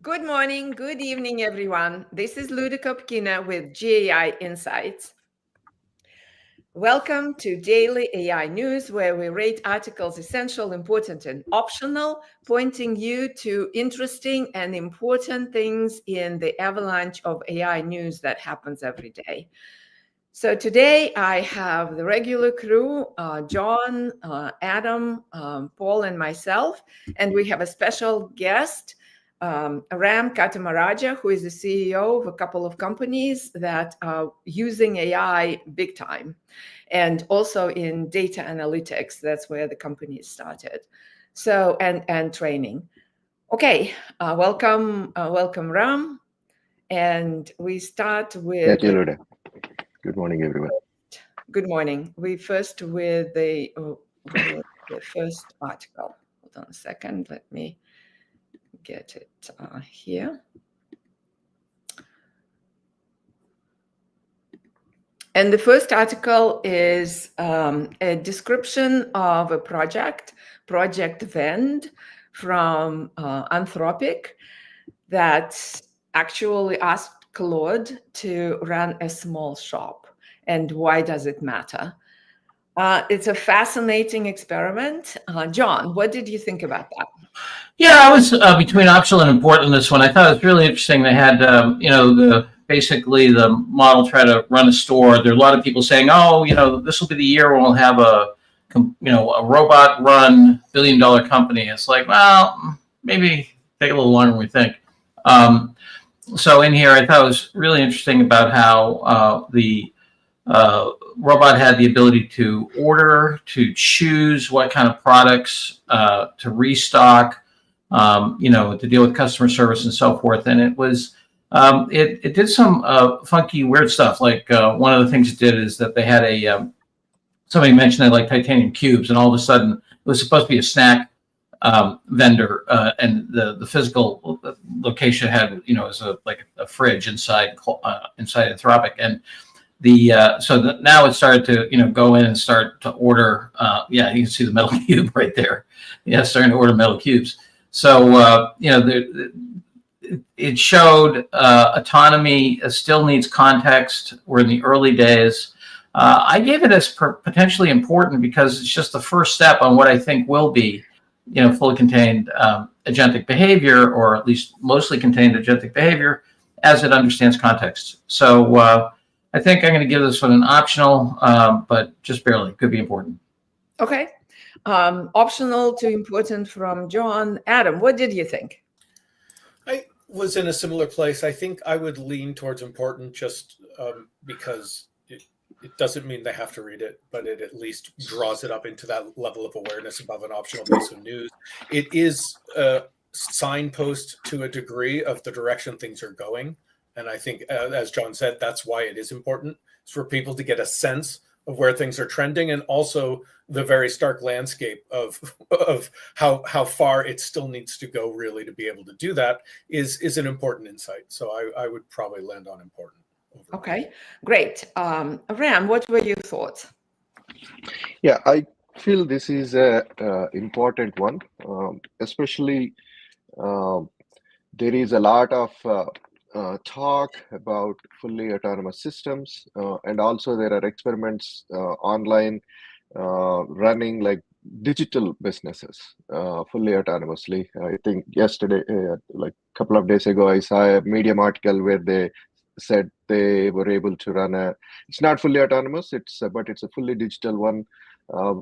Good morning, good evening, everyone. This is Luda Kopkina with GAI Insights. Welcome to Daily AI News, where we rate articles essential, important, and optional, pointing you to interesting and important things in the avalanche of AI news that happens every day. So today I have the regular crew, John, Adam, Paul, and myself, and we have a special guest, Ram Katamaraja, who is the CEO of a couple of companies that are using AI big time, and also in data analytics. That's where the company started. So and training. Okay, welcome, Ram, and we start with. Thank you, Luda. Good morning, everyone. Good morning. We first with the first article. Hold on a second. Let me get it here. And the first article is a description of a project, Project Vend from Anthropic, that actually asked Claude to run a small shop. And why does it matter? It's a fascinating experiment. John, what did you think about that? Yeah, I was between optional and important in this one. I thought it was really interesting. They had, basically the model try to run a store. There are a lot of people saying, "Oh, this will be the year when we'll have a robot-run billion-dollar company." It's like, well, maybe take a little longer than we think. So in here, I thought it was really interesting about how the robot had the ability to order, to choose what kind of products to restock, to deal with customer service and so forth. And it was, it did some funky, weird stuff. Like one of the things it did is that they had somebody mentioned they like titanium cubes, and all of a sudden it was supposed to be a snack vendor, and the physical location had, was like a fridge inside Anthropic, and now it started to go in and start to order. You can see the metal cube right there. Yeah, starting to order metal cubes. So it showed autonomy still needs context. We're in the early days. I gave it as potentially important because it's just the first step on what I think will be, fully contained agentic behavior, or at least mostly contained agentic behavior as it understands context. So I think I'm going to give this one an optional, but just barely. Could be important. Okay. Optional to important from John. Adam, what did you think? I was in a similar place. I think I would lean towards important just because it doesn't mean they have to read it, but it at least draws it up into that level of awareness above an optional piece of news. It is a signpost to a degree of the direction things are going. And I think, as John said, that's why it is important. It's for people to get a sense of where things are trending, and also the very stark landscape of how far it still needs to go really to be able to do that is an important insight. So I would probably land on important. Overall. Okay, great. Ram, what were your thoughts? Yeah, I feel this is a important one, especially there is a lot of talk about fully autonomous systems, and also there are experiments online running like digital businesses fully autonomously. I think yesterday, like a couple of days ago, I saw a Medium article where they said they were able to run it's not fully autonomous, but it's a fully digital one,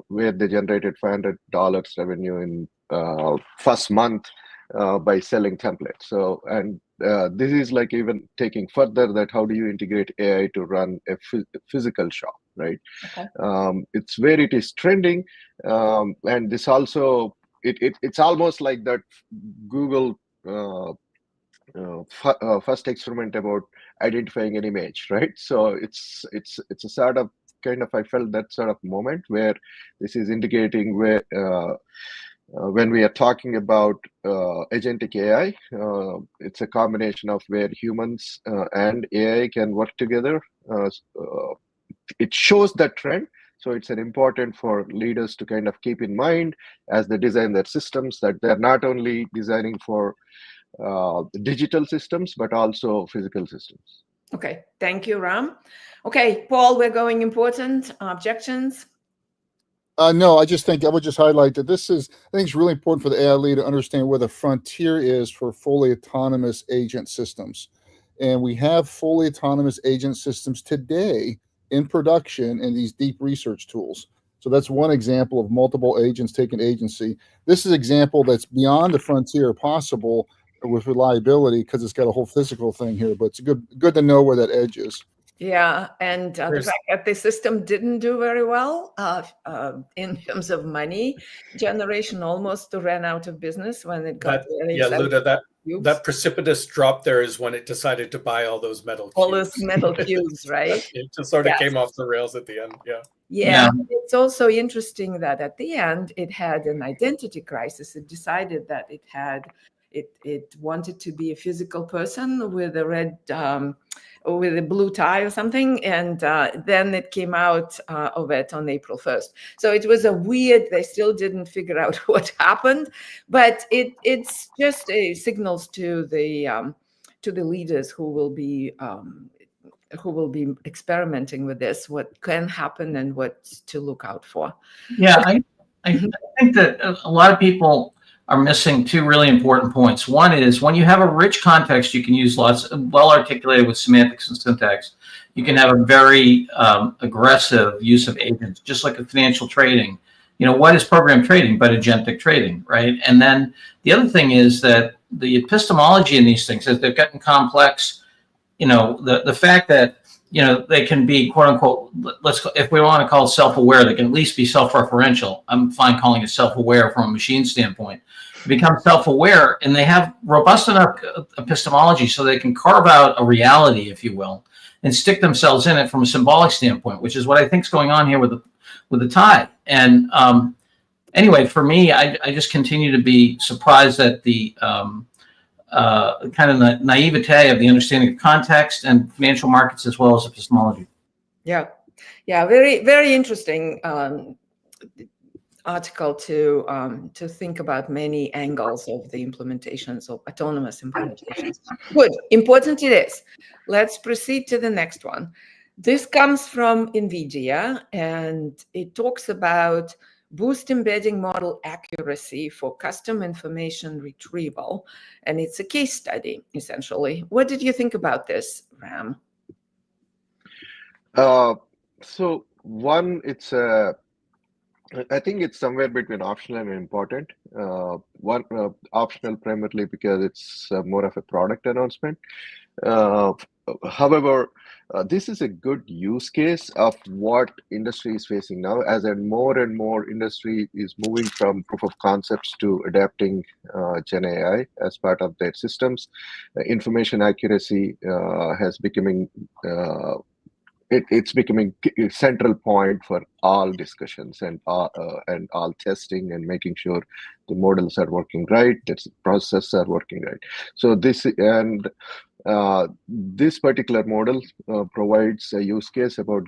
where they generated $500 revenue in first month by selling templates. So, and this is like even taking further that how do you integrate AI to run a physical shop, right? Okay. It's where it is trending, and this also it's almost like that Google first experiment about identifying an image, right? So it's a sort of kind of, I felt that sort of moment where this is indicating where when we are talking about agentic AI, it's a combination of where humans and AI can work together. It shows that trend. So it's an important for leaders to kind of keep in mind as they design their systems, that they're not only designing for digital systems, but also physical systems. Okay, thank you, Ram. Okay, Paul, we're going important. Objections? No, I just think I would just highlight that I think it's really important for the AI lead to understand where the frontier is for fully autonomous agent systems. And we have fully autonomous agent systems today in production in these deep research tools. So that's one example of multiple agents taking agency. This is an example that's beyond the frontier possible with reliability because it's got a whole physical thing here, but it's good to know where that edge is. Yeah, and the fact that the system didn't do very well in terms of money generation, almost ran out of business when it got very expensive. Luda, that precipitous drop there is when it decided to buy all those metal cubes. All those metal cubes, right? It just sort of came off the rails at the end. Yeah. It's also interesting that at the end it had an identity crisis. It decided that it wanted to be a physical person with a red with a blue tie or something, and then it came out of it on April 1st. So it was they still didn't figure out what happened, but it's just signals to the leaders who will be experimenting with this, what can happen and what to look out for. Yeah, I think that a lot of people are missing two really important points. One is when you have a rich context, you can use well articulated with semantics and syntax. You can have a very aggressive use of agents, just like a financial trading. What is program trading but agentic trading, right? And then the other thing is that the epistemology in these things, as they've gotten complex, the fact that they can be quote unquote, if we want to call it self-aware, they can at least be self-referential. I'm fine calling it self-aware from a machine standpoint. Become self-aware, and they have robust enough epistemology so they can carve out a reality, if you will, and stick themselves in it from a symbolic standpoint, which is what I think is going on here with the tie. And anyway, for me, I just continue to be surprised at the kind of the naivete of the understanding of context and financial markets as well as epistemology. Yeah, very, very interesting article to think about many angles of the implementations of autonomous implementations. Good, important it is. Let's proceed to the next one. This comes from NVIDIA, and it talks about boost embedding model accuracy for custom information retrieval. And it's a case study, essentially. What did you think about this, Ram? So one, I think it's somewhere between optional and important. One optional primarily because it's more of a product announcement. However, this is a good use case of what industry is facing now, as more and more industry is moving from proof of concepts to adapting Gen AI as part of their systems. Information accuracy has becoming it's becoming a central point for all discussions and all testing and making sure the models are working right, that processes are working right. So this particular model provides a use case about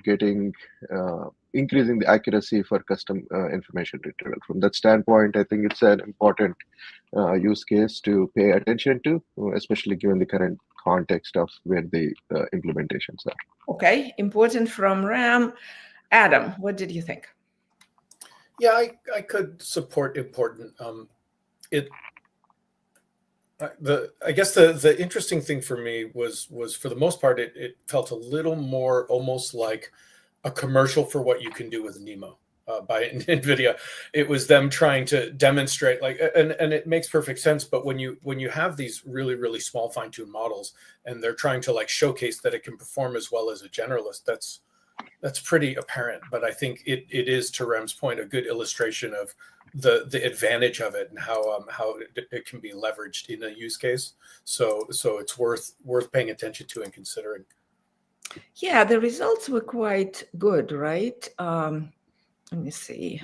increasing the accuracy for custom information retrieval. From that standpoint, I think it's an important use case to pay attention to, especially given the current context of where the implementations are. Okay, important from Ram. Adam, what did you think? Yeah, I could support important. I guess the interesting thing for me was for the most part it felt a little more almost like a commercial for what you can do with Nemo by NVIDIA. It was them trying to demonstrate and it makes perfect sense. But when you have these really, really small fine-tuned models and they're trying to showcase that it can perform as well as a generalist, that's pretty apparent. But I think it is, to Rem's point, a good illustration of the advantage of it and how it can be leveraged in a use case. So it's worth paying attention to and considering. Yeah, the results were quite good, right? Let me see.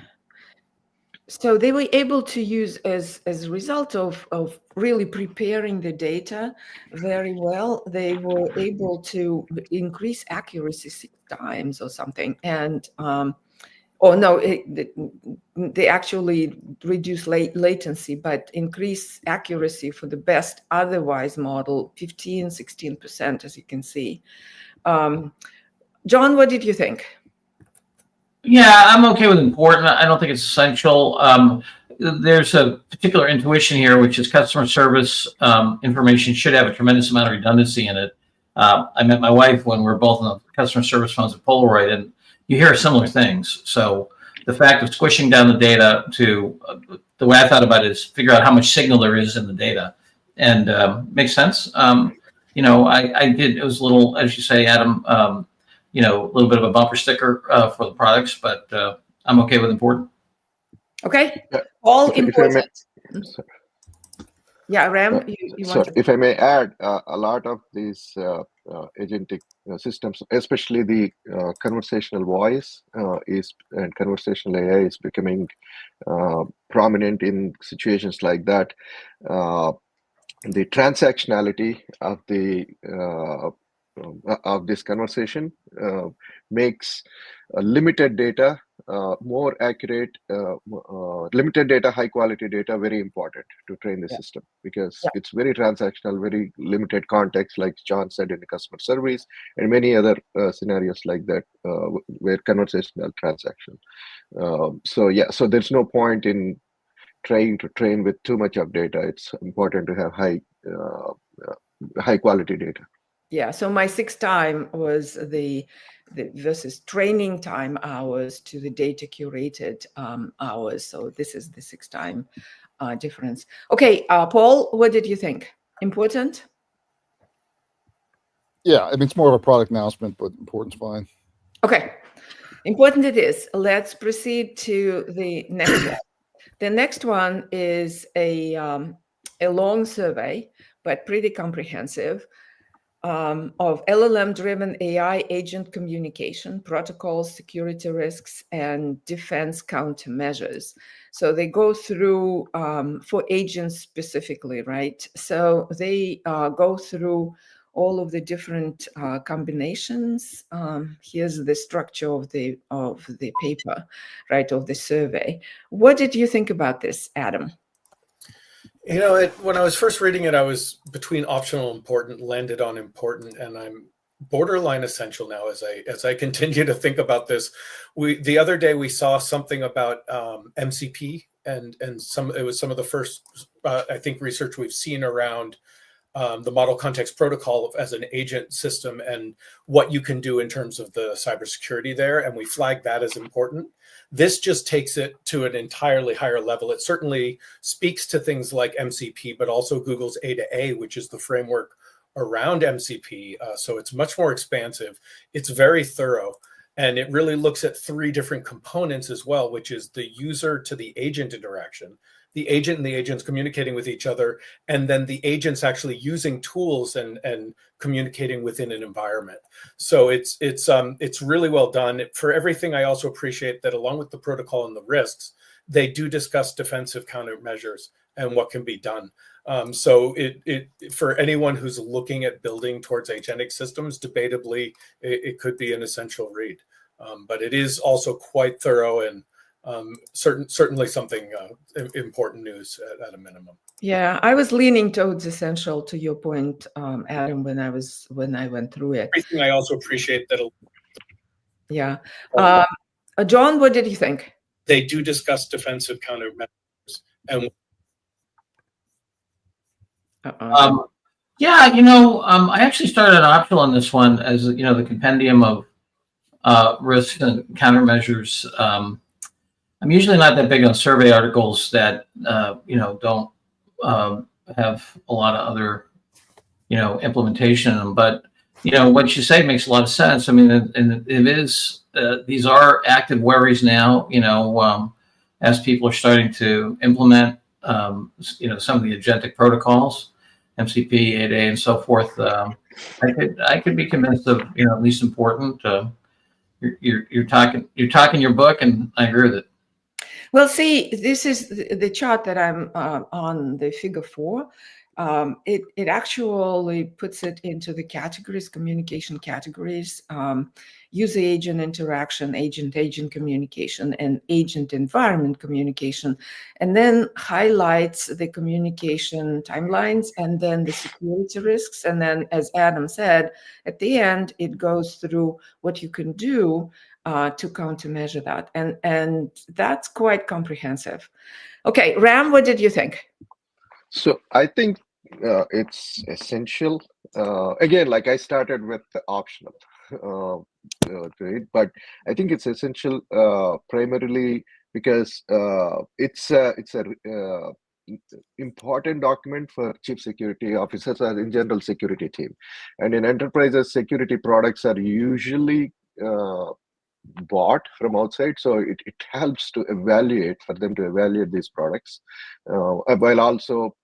So they were able to use, as a result of really preparing the data very well, they were able to increase accuracy 6 times or something. And Oh no, they actually reduce latency what but increase accuracy for the best otherwise model 15-16%, as you can see. John, what did you think? Yeah, I'm okay with important. I don't think it's essential. There's a particular intuition here, which is customer service information should have a tremendous amount of redundancy in it. I met my wife when we were both on the customer service phones at Polaroid, and you hear similar things. So the fact of squishing down the data to the way I thought about it is figure out how much signal there is in the data, and makes sense. I did. It was a little, as you say, Adam. A little bit of a bumper sticker for the products, but I'm okay with important. Okay, Yeah. all If I may- important. Yeah, Ram, you So want to? if I may add, a lot of these agentic systems, especially the conversational voice and conversational AI is becoming prominent in situations like that. The transactionality of this conversation makes limited data more accurate, limited data, high quality data very important to train the system, because it's very transactional, very limited context, like John said, in the customer service and many other scenarios like that where conversational transaction. So there's no point in trying to train with too much of data. It's important to have high quality data. Yeah, so my 6 time was the versus training time hours to the data curated hours. So this is the 6 time difference. Okay, Paul, what did you think? Important? Yeah, I mean, it's more of a product announcement, but important's fine. Okay, important it is. Let's proceed to the next one. The next one is a long survey, but pretty comprehensive, of LLM-driven AI agent communication, protocols, security risks, and defense countermeasures. So they go through, for agents specifically, right? So they go through all of the different combinations. Here's the structure of the paper, right, of the survey. What did you think about this, Adam? When I was first reading it, I was between optional and important, landed on important, and I'm borderline essential now as I continue to think about this. The other day we saw something about MCP, and it was some of the first I think research we've seen around the model context protocol as an agent system and what you can do in terms of the cybersecurity there, and we flagged that as important. This just takes it to an entirely higher level. It certainly speaks to things like MCP, but also Google's A2A, which is the framework around MCP. So it's much more expansive. It's very thorough. And it really looks at 3 different components as well, which is the user to the agent interaction, the agent and the agents communicating with each other, and then the agents actually using tools and communicating within an environment. So it's really well done. For everything, I also appreciate that along with the protocol and the risks, they do discuss defensive countermeasures and what can be done. So it for anyone who's looking at building towards agentic systems, debatably, it could be an essential read. But it is also quite thorough and certainly something important news at a minimum. Yeah, I was leaning towards essential, to your point, Adam, when I went through it. Everything, I also appreciate that. Yeah. John, what did you think? They do discuss defensive countermeasures and. I actually started an optional on this one as the compendium of risks and countermeasures. I'm usually not that big on survey articles that don't have a lot of other implementation in them. But what you say makes a lot of sense. I mean, and it is these are active worries now. As people are starting to implement some of the agentic protocols, MCP, A2A, and so forth. I could be convinced of at least important. You're talking your book, and I agree with it. Well, see, this is the chart that I'm on, the figure 4. it actually puts it into the categories, communication categories, user-agent interaction, agent-agent communication, and agent-environment communication, and then highlights the communication timelines and then the security risks. And then, as Adam said, at the end, it goes through what you can do to countermeasure that. And that's quite comprehensive. Okay, Ram, what did you think? So I think it's essential. Again, like I started with the optional to it, but I think it's essential primarily because it's a important document for chief security officers or in general security team. And in enterprises, security products are usually bought from outside, so it helps to evaluate for them to evaluate these products while also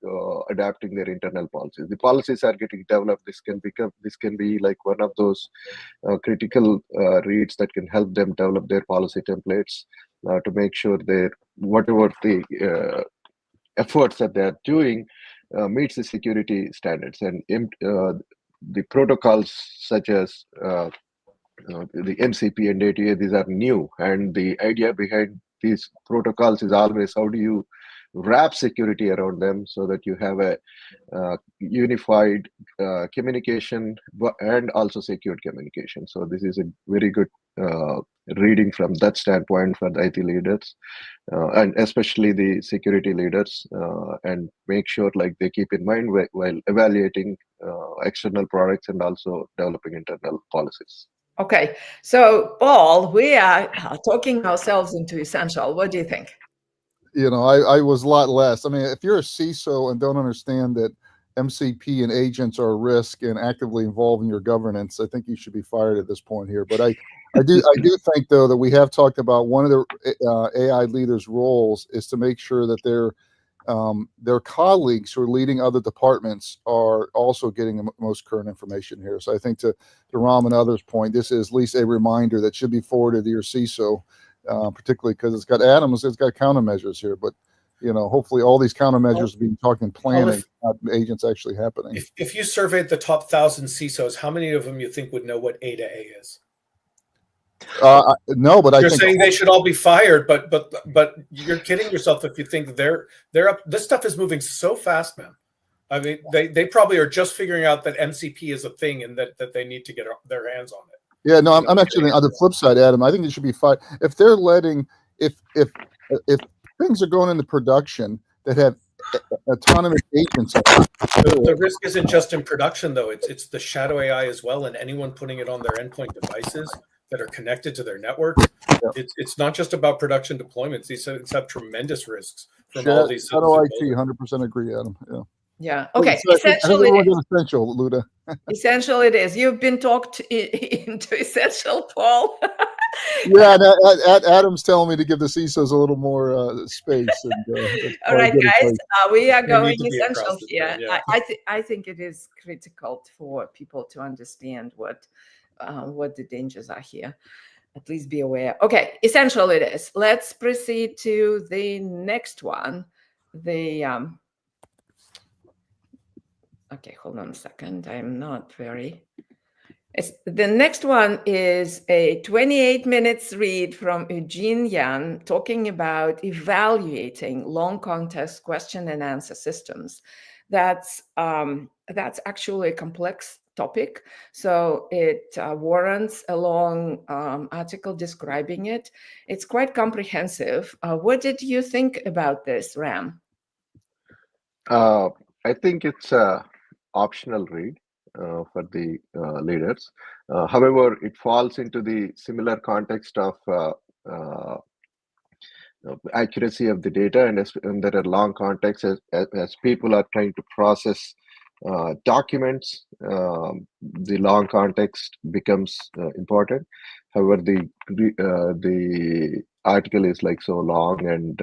adapting their internal policies. The policies are getting developed. This can be like one of those critical reads that can help them develop their policy templates to make sure that whatever the efforts that they are doing meets the security standards. And the protocols such as the MCP and ATA, these are new. And the idea behind these protocols is always how do you wrap security around them so that you have a unified communication and also secured communication. So this is a very good reading from that standpoint for the IT leaders and especially the security leaders, and make sure like they keep in mind while evaluating external products and also developing internal policies. Okay, so Paul, we are talking ourselves into essential. What do you think? I was a lot less. I mean, if you're a CISO and don't understand that MCP and agents are a risk and actively involved in your governance, I think you should be fired at this point here. But I do think though that we have talked about one of the AI leaders' roles is to make sure that their colleagues who are leading other departments are also getting the most current information here. So I think to Ram and others' point, this is at least a reminder that should be forwarded to your CISO, particularly because it's got countermeasures here. But hopefully all these countermeasures are being talked in planning, not agents actually happening. If you surveyed the top 1,000 CISOs, how many of them you think would know what A to A is? No, but you're saying they should all be fired, but you're kidding yourself if you think they're up. This stuff is moving so fast, man. I mean, they probably are just figuring out that MCP is a thing and that they need to get their hands on it. Yeah, no, I'm actually on the flip side, Adam. I think they should be fired if they're letting if things are going into production that have autonomous agents. The risk isn't just in production, though. It's the shadow AI as well, and anyone putting it on their endpoint devices that are connected to their networks. Yeah. It's not just about production deployments. These have tremendous risks from all these. Shadow IT, 100% agree, Adam. Yeah. Yeah. Okay. Essential, Luda. Essential it is. You've been talked into essential, Paul. Yeah, Adam's telling me to give the CISOs a little more space. And, all right, guys, we are going essential here. Yeah. I think it is critical for people to understand what the dangers are here. At least be aware. Okay, essential it is. Let's proceed to the next one. Okay, hold on a second. I'm not very. The next one is a 28 minutes read from Eugene Yan talking about evaluating long context question and answer systems. That's actually a complex topic, so it warrants a long article describing it. It's quite comprehensive. What did you think about this, Ram? I think it's a optional read for the leaders. However, it falls into the similar context of accuracy of the data, and there are long contexts as people are trying to process documents. The long context becomes important. However, the article is like so long, and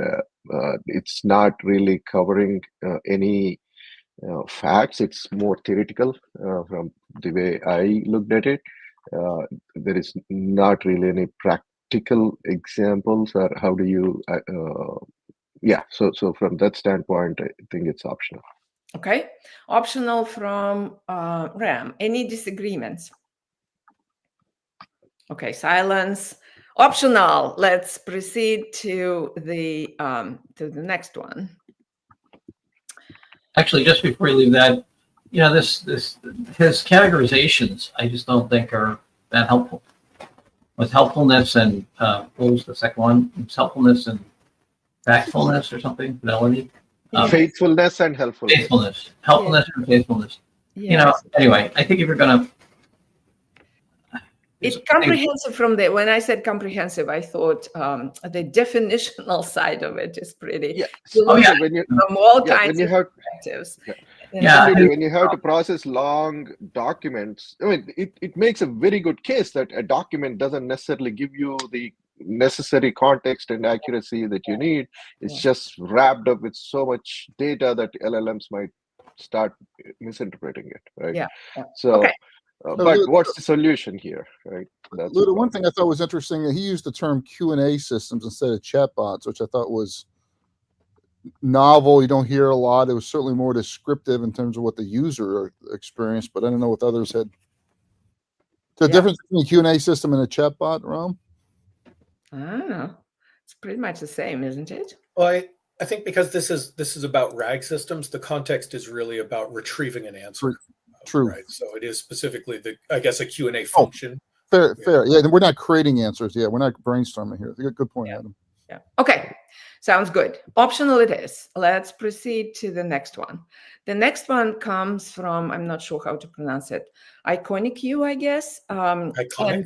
it's not really covering any facts. It's more theoretical from the way I looked at it. There is not really any practical examples, or how do you so from that standpoint, I think it's optional. Okay. Optional from Ram. Any disagreements? Okay, silence. Optional. Let's proceed to the next one. Actually, just before you leave that, this his categorizations, I just don't think are that helpful. With helpfulness and what was the second one? It's helpfulness and factfulness or something. Fidelity. Faithfulness and helpfulness. Faithfulness, helpfulness, and faithfulness. Yes. Anyway, I think if you're gonna, It's comprehensive from the, when I said comprehensive, I thought the definitional side of it is pretty. Yeah. Oh, yeah. When you, From all yeah, kinds when you of have, perspectives. Yeah. when you have to process long documents, I mean, it makes a very good case that a document doesn't necessarily give you the necessary context and accuracy that you need. It's just wrapped up with so much data that LLMs might start misinterpreting it, right? Yeah. So, Okay. but what's the solution here, right? That's Luda, one thing I thought was interesting, he used the term Q&A systems instead of chatbots, which I thought was novel. You don't hear a lot. It was certainly more descriptive in terms of what the user experienced, but I don't know what others had. The difference between a Q&A system and a chatbot, Ram? I don't know. It's pretty much the same, isn't it? Well, I think because this is about RAG systems, the context is really about retrieving an answer. True. Right. So it is specifically a Q&A function. Fair. Yeah, we're not creating answers. Yeah, we're not brainstorming here. Good point, Adam. Yeah. Okay. Sounds good. Optional it is. Let's proceed to the next one. The next one comes from, I'm not sure how to pronounce it, Iconic U, I guess. Iconic?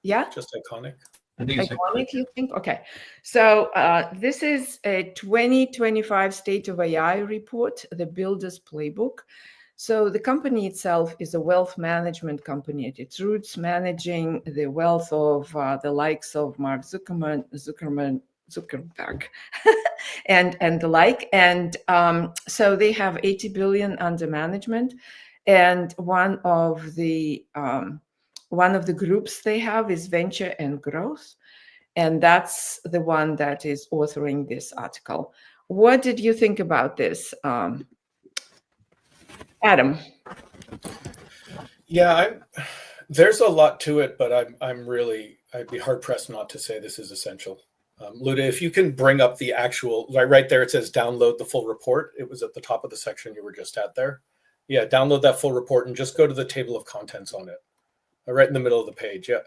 Yeah? Just iconic? I think it's Iconic, you think? Okay. So this is a 2025 State of AI report, the Builder's Playbook. So the company itself is a wealth management company at its roots, managing the wealth of the likes of Mark Zuckerberg, and the like. And so they have 80 billion under management, and one of the groups they have is venture and growth, and that's the one that is authoring this article. What did you think about this, Adam? Yeah, there's a lot to it, but I'd be hard pressed not to say this is essential. Luda, if you can bring up the actual, right there, it says download the full report. It was at the top of the section you were just at there. Yeah, download that full report and just go to the table of contents on it, right in the middle of the page. Yeah,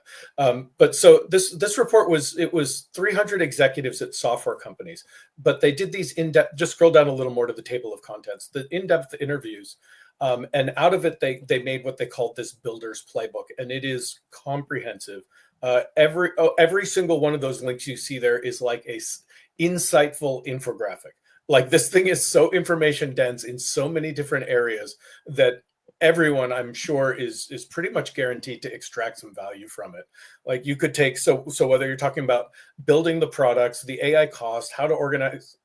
but so this report was 300 executives at software companies, but they did these in-depth. Just scroll down a little more to the table of contents, the in-depth interviews. And out of it, they made what they called this Builder's Playbook, and it is comprehensive. Every single one of those links you see there is like a insightful infographic. Like, this thing is so information dense in so many different areas that everyone, I'm sure, is pretty much guaranteed to extract some value from it. Like, you could take, so whether you're talking about building the products, the AI cost, how to organize,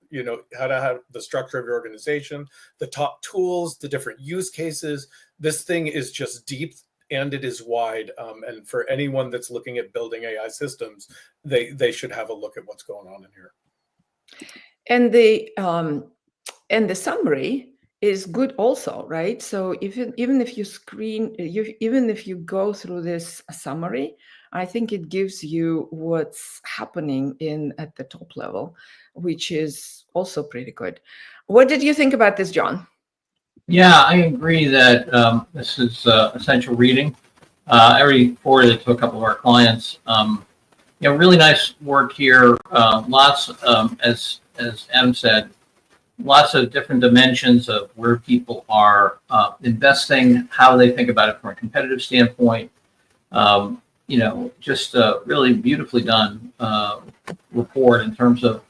how to have the structure of your organization, the top tools, the different use cases. This thing is just deep and it is wide. And for anyone that's looking at building AI systems, they should have a look at what's going on in here. And the summary is good also, right? So even if you go through this summary, I think it gives you what's happening at the top level, which is also pretty good. What did you think about this, John? Yeah, I agree that this is essential reading. I already forwarded it to a couple of our clients. Really nice work here. Lots, as Adam said, lots of different dimensions of where people are investing, how they think about it from a competitive standpoint. Just a really beautifully done report in terms of,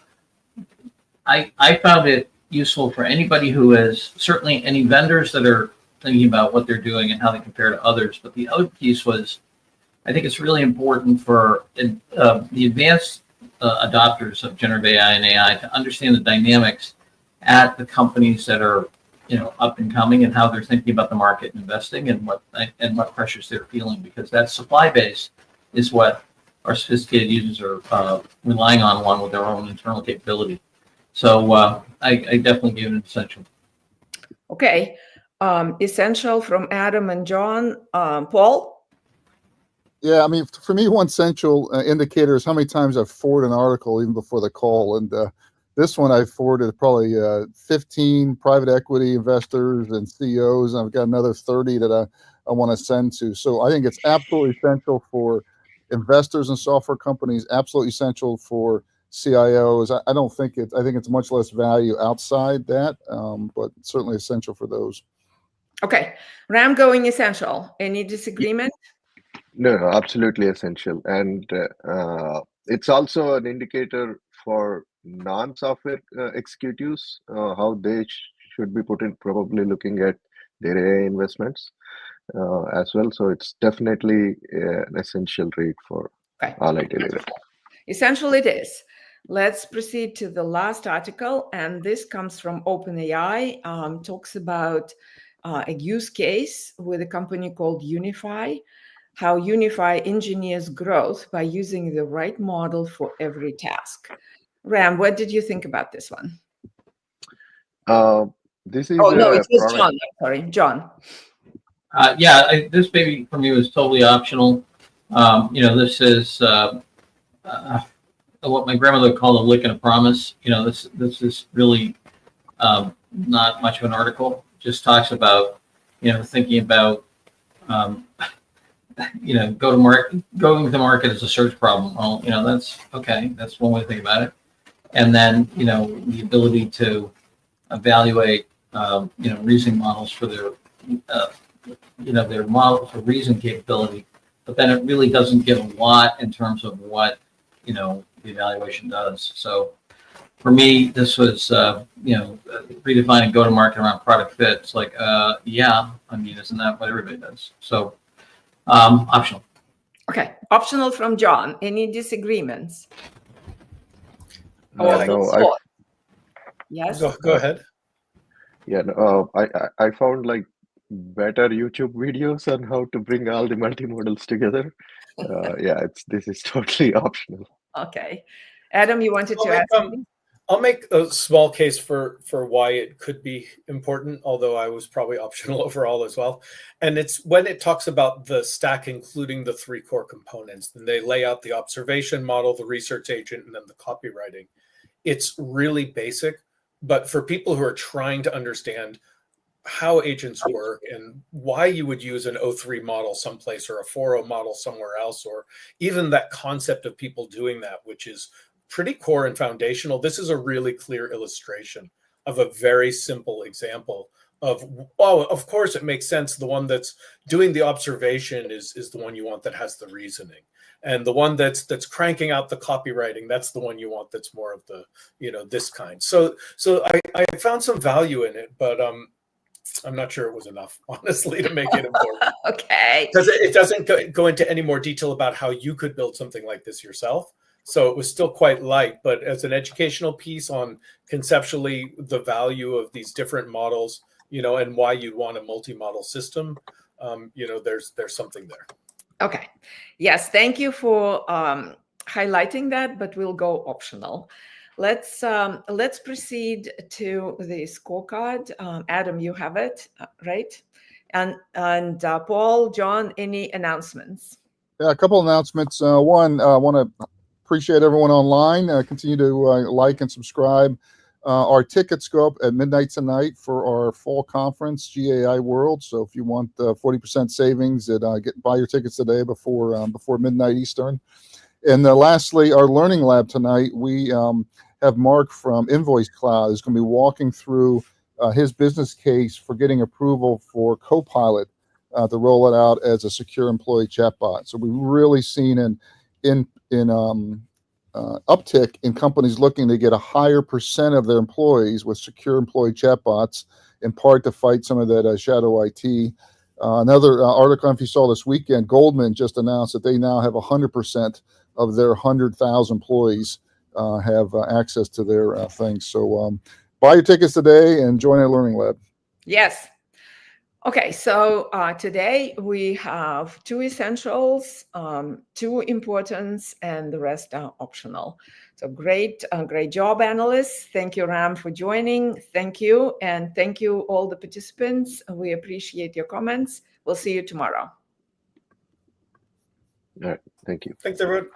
I found it useful for anybody who is, certainly any vendors that are thinking about what they're doing and how they compare to others. But the other piece was, I think it's really important for the advanced adopters of generative AI and AI to understand the dynamics at the companies that are, up and coming, and how they're thinking about the market and investing, and what pressures they're feeling, because that supply base is what our sophisticated users are relying on, along with their own internal capability. So I definitely give it an essential. Okay. Essential from Adam and John. Paul? Yeah, I mean, for me, one central indicator is how many times I've forwarded an article even before the call. And this one I forwarded probably 15 private equity investors and CEOs, and I've got another 30 that I want to send to. So I think it's absolutely essential for investors in software companies, absolutely essential for CIOs. I don't think I think it's much less value outside that, but certainly essential for those. Okay. RAM going essential. Any disagreement? No, no, absolutely essential. And it's also an indicator for non-software executives, how they should be probably looking at their AI investments as well. So it's definitely an essential read for all IT leaders. Essential it is. Let's proceed to the last article, and this comes from OpenAI. Talks about a use case with a company called Unify, how Unify engineers growth by using the right model for every task. Ram, what did you think about this one? This is Oh, no, a it was product. John. I'm sorry, John. Yeah, this maybe for me was totally optional. This is what my grandmother called a lick and a promise. This is really not much of an article. Just talks about thinking about going to market as a search problem. Well, that's okay. That's one way to think about it. And then the ability to evaluate reasoning models for their their model for reason capability, but then it really doesn't give a lot in terms of what the evaluation does. So for me, this was redefining go-to-market around product fit. It's like, yeah, I mean, isn't that what everybody does? So optional. Okay, optional from John. Any disagreements? No, Yes. Go ahead. Yeah, no, I found like better YouTube videos on how to bring all the multimodals together. Yeah, this is totally optional. Okay. Adam, you wanted to add something? I'll make a small case for why it could be important, although I was probably optional overall as well. And it's when it talks about the stack, including the 3 core components, and they lay out the observation model, the research agent, and then the copywriting. It's really basic, but for people who are trying to understand how agents work and why you would use an O3 model someplace or a 4.0 model somewhere else, or even that concept of people doing that, which is pretty core and foundational. This is a really clear illustration of a very simple example of, oh, of course it makes sense. The one that's doing the observation is the one you want that has the reasoning. And the one that's cranking out the copywriting, that's the one you want that's more of the, this kind. So I found some value in it, but I'm not sure it was enough, honestly, to make it important. Okay. Because it doesn't go into any more detail about how you could build something like this yourself. So it was still quite light, but as an educational piece on conceptually the value of these different models, and why you'd want a multi-model system, there's something there. Okay. Yes, thank you for highlighting that, but we'll go optional. Let's proceed to the scorecard. Adam, you have it, right? And Paul, John, any announcements? Yeah, a couple announcements. One, I want to appreciate everyone online. Continue to like and subscribe. Our tickets go up at midnight tonight for our fall conference, GAI World. So if you want 40% savings, buy your tickets today before midnight Eastern. And lastly, our learning lab tonight, we have Mark from Invoice Cloud is going to be walking through his business case for getting approval for Copilot to roll it out as a secure employee chatbot. So we've really seen an uptick in companies looking to get a higher percent of their employees with secure employee chatbots, in part to fight some of that shadow IT. Another article, if you saw this weekend, Goldman just announced that they now have 100% of their 100,000 employees have access to their things. So buy your tickets today and join our learning lab. Yes. Okay, so today we have 2 essentials, 2 importance, and the rest are optional. So great job, analysts. Thank you, Ram, for joining. Thank you. And thank you, all the participants. We appreciate your comments. We'll see you tomorrow. All right. Thank you. Thanks, everyone.